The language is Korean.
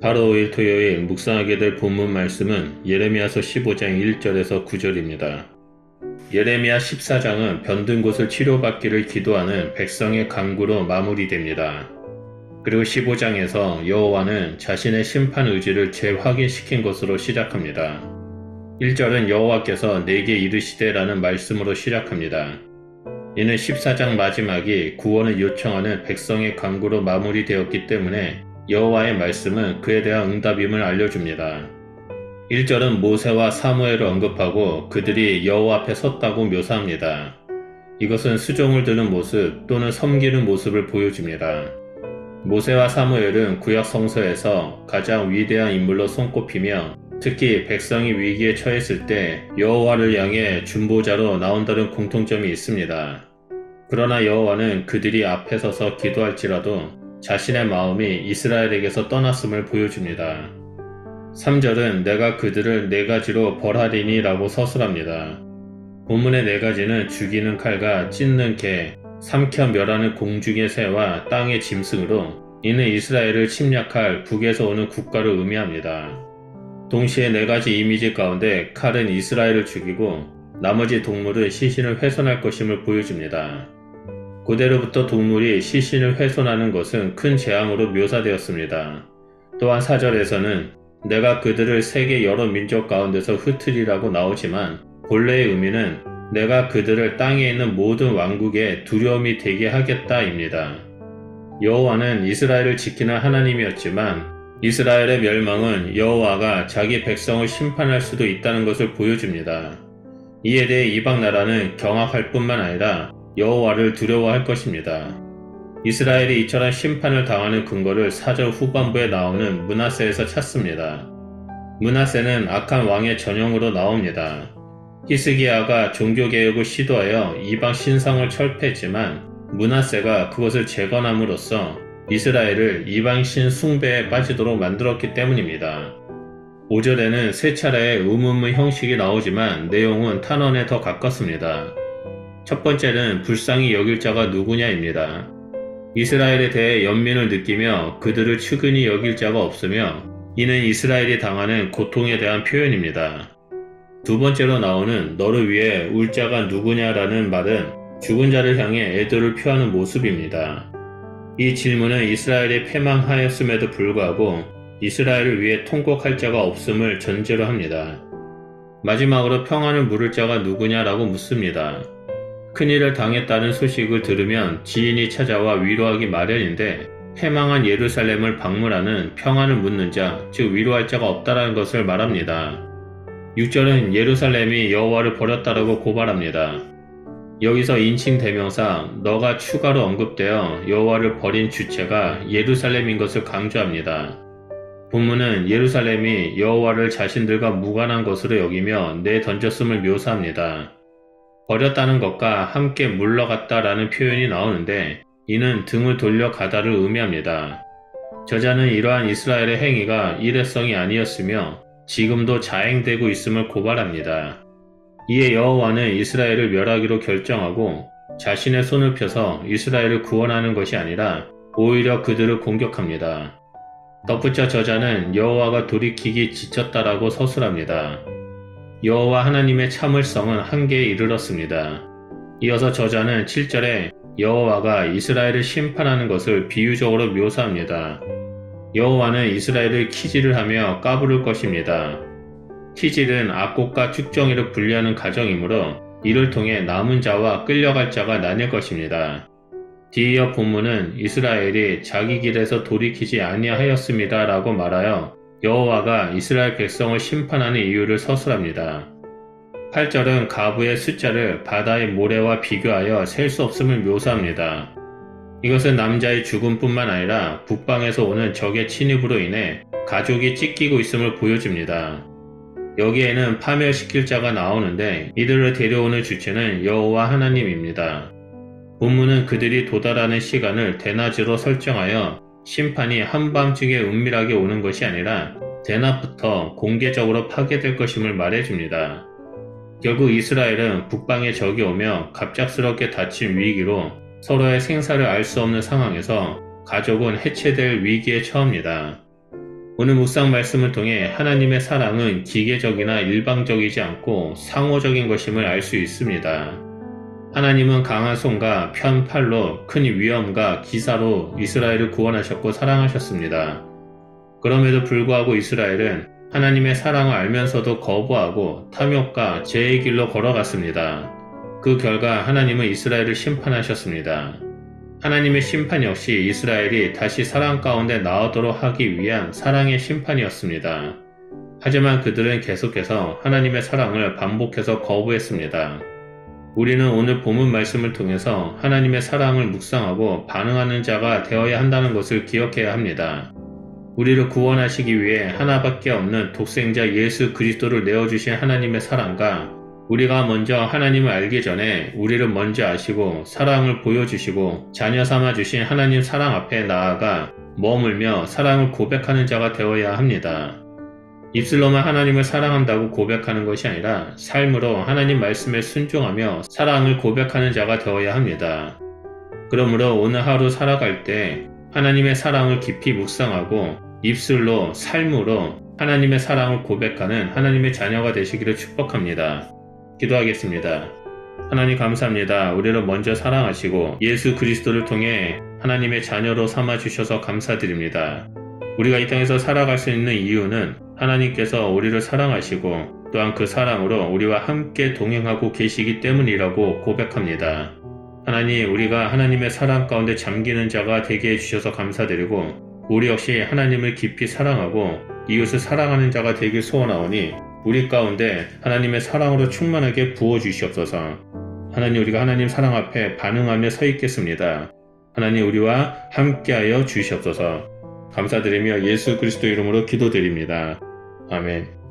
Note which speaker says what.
Speaker 1: 8월 5일 토요일 묵상하게 될 본문 말씀은 예레미야서 15장 1절에서 9절입니다. 예레미야 14장은 병든 곳을 치료받기를 기도하는 백성의 간구로 마무리됩니다. 그리고 15장에서 여호와는 자신의 심판 의지를 재확인시킨 것으로 시작합니다. 1절은 여호와께서 내게 이르시되 라는 말씀으로 시작합니다. 이는 14장 마지막이 구원을 요청하는 백성의 간구로 마무리되었기 때문에 여호와의 말씀은 그에 대한 응답임을 알려줍니다. 1절은 모세와 사무엘을 언급하고 그들이 여호와 앞에 섰다고 묘사합니다. 이것은 수종을 드는 모습 또는 섬기는 모습을 보여줍니다. 모세와 사무엘은 구약 성서에서 가장 위대한 인물로 손꼽히며 특히 백성이 위기에 처했을 때 여호와를 향해 중보자로 나온다는 공통점이 있습니다. 그러나 여호와는 그들이 앞에 서서 기도할지라도 자신의 마음이 이스라엘에게서 떠났음을 보여줍니다. 3절은 내가 그들을 네 가지로 벌하리니 라고 서술합니다. 본문의 네 가지는 죽이는 칼과 찢는 개, 삼켜 멸하는 공중의 새와 땅의 짐승으로 이는 이스라엘을 침략할 북에서 오는 국가를 의미합니다. 동시에 네 가지 이미지 가운데 칼은 이스라엘을 죽이고 나머지 동물은 시신을 훼손할 것임을 보여줍니다. 고대로부터 동물이 시신을 훼손하는 것은 큰 재앙으로 묘사되었습니다. 또한 4절에서는 내가 그들을 세계 여러 민족 가운데서 흩으리라고 나오지만 본래의 의미는 내가 그들을 땅에 있는 모든 왕국에 두려움이 되게 하겠다입니다. 여호와는 이스라엘을 지키는 하나님이었지만 이스라엘의 멸망은 여호와가 자기 백성을 심판할 수도 있다는 것을 보여줍니다. 이에 대해 이방 나라는 경악할 뿐만 아니라 여호와를 두려워할 것입니다. 이스라엘이 이처럼 심판을 당하는 근거를 4절 후반부에 나오는 므낫세에서 찾습니다. 므낫세는 악한 왕의 전형으로 나옵니다. 히스기야가 종교개혁을 시도하여 이방 신상을 철폐했지만 므낫세가 그것을 재건함으로써 이스라엘을 이방신 숭배에 빠지도록 만들었기 때문입니다. 5절에는 세 차례의 의문문 형식이 나오지만 내용은 탄원에 더 가깝습니다. 첫 번째는 불쌍히 여길 자가 누구냐입니다. 이스라엘에 대해 연민을 느끼며 그들을 측은히 여길 자가 없으며 이는 이스라엘이 당하는 고통에 대한 표현입니다. 두 번째로 나오는 너를 위해 울 자가 누구냐라는 말은 죽은 자를 향해 애도를 표하는 모습입니다. 이 질문은 이스라엘이 패망하였음에도 불구하고 이스라엘을 위해 통곡할 자가 없음을 전제로 합니다. 마지막으로 평안을 물을 자가 누구냐라고 묻습니다. 큰일을 당했다는 소식을 들으면 지인이 찾아와 위로하기 마련인데 패망한 예루살렘을 방문하는 평안을 묻는 자, 즉 위로할 자가 없다라는 것을 말합니다. 6절은 예루살렘이 여호와를 버렸다라고 고발합니다. 여기서 인칭 대명사 너가 추가로 언급되어 여호와를 버린 주체가 예루살렘인 것을 강조합니다. 본문은 예루살렘이 여호와를 자신들과 무관한 것으로 여기며 내던졌음을 묘사합니다. 버렸다는 것과 함께 물러갔다라는 표현이 나오는데 이는 등을 돌려 가다를 의미합니다. 저자는 이러한 이스라엘의 행위가 일회성이 아니었으며 지금도 자행되고 있음을 고발합니다. 이에 여호와는 이스라엘을 멸하기로 결정하고 자신의 손을 펴서 이스라엘을 구원하는 것이 아니라 오히려 그들을 공격합니다. 덧붙여 저자는 여호와가 돌이키기 지쳤다라고 서술합니다. 여호와 하나님의 참을성은 한계에 이르렀습니다. 이어서 저자는 7절에 여호와가 이스라엘을 심판하는 것을 비유적으로 묘사합니다. 여호와는 이스라엘을 키질을 하며 까부를 것입니다. 키질은 악곡과 축정이를 분리하는 과정이므로 이를 통해 남은 자와 끌려갈 자가 나뉠 것입니다. 뒤이어 본문은 이스라엘이 자기 길에서 돌이키지 아니하였습니다 라고 말하여 여호와가 이스라엘 백성을 심판하는 이유를 서술합니다. 8절은 가부의 숫자를 바다의 모래와 비교하여 셀 수 없음을 묘사합니다. 이것은 남자의 죽음뿐만 아니라 북방에서 오는 적의 침입으로 인해 가족이 찢기고 있음을 보여줍니다. 여기에는 파멸시킬 자가 나오는데 이들을 데려오는 주체는 여호와 하나님입니다. 본문은 그들이 도달하는 시간을 대낮으로 설정하여 심판이 한밤중에 은밀하게 오는 것이 아니라 대낮부터 공개적으로 파괴될 것임을 말해줍니다. 결국 이스라엘은 북방의 적이 오며 갑작스럽게 닥친 위기로 서로의 생사를 알 수 없는 상황에서 가족은 해체될 위기에 처합니다. 오늘 묵상 말씀을 통해 하나님의 사랑은 기계적이나 일방적이지 않고 상호적인 것임을 알 수 있습니다. 하나님은 강한 손과 편 팔로 큰 위엄과 기사로 이스라엘을 구원하셨고 사랑하셨습니다. 그럼에도 불구하고 이스라엘은 하나님의 사랑을 알면서도 거부하고 탐욕과 죄의 길로 걸어갔습니다. 그 결과 하나님은 이스라엘을 심판하셨습니다. 하나님의 심판 역시 이스라엘이 다시 사랑 가운데 나오도록 하기 위한 사랑의 심판이었습니다. 하지만 그들은 계속해서 하나님의 사랑을 반복해서 거부했습니다. 우리는 오늘 본문 말씀을 통해서 하나님의 사랑을 묵상하고 반응하는 자가 되어야 한다는 것을 기억해야 합니다. 우리를 구원하시기 위해 하나밖에 없는 독생자 예수 그리스도를 내어주신 하나님의 사랑과 우리가 먼저 하나님을 알기 전에 우리를 먼저 아시고 사랑을 보여주시고 자녀 삼아주신 하나님 사랑 앞에 나아가 머물며 사랑을 고백하는 자가 되어야 합니다. 입술로만 하나님을 사랑한다고 고백하는 것이 아니라 삶으로 하나님 말씀에 순종하며 사랑을 고백하는 자가 되어야 합니다. 그러므로 오늘 하루 살아갈 때 하나님의 사랑을 깊이 묵상하고 입술로 삶으로 하나님의 사랑을 고백하는 하나님의 자녀가 되시기를 축복합니다. 기도하겠습니다. 하나님 감사합니다. 우리를 먼저 사랑하시고 예수 그리스도를 통해 하나님의 자녀로 삼아주셔서 감사드립니다. 우리가 이 땅에서 살아갈 수 있는 이유는 하나님께서 우리를 사랑하시고 또한 그 사랑으로 우리와 함께 동행하고 계시기 때문이라고 고백합니다. 하나님, 우리가 하나님의 사랑 가운데 잠기는 자가 되게 해주셔서 감사드리고 우리 역시 하나님을 깊이 사랑하고 이웃을 사랑하는 자가 되길 소원하오니 우리 가운데 하나님의 사랑으로 충만하게 부어주시옵소서. 하나님, 우리가 하나님 사랑 앞에 반응하며 서 있겠습니다. 하나님, 우리와 함께하여 주시옵소서. 감사드리며 예수 그리스도 이름으로 기도드립니다. 아멘.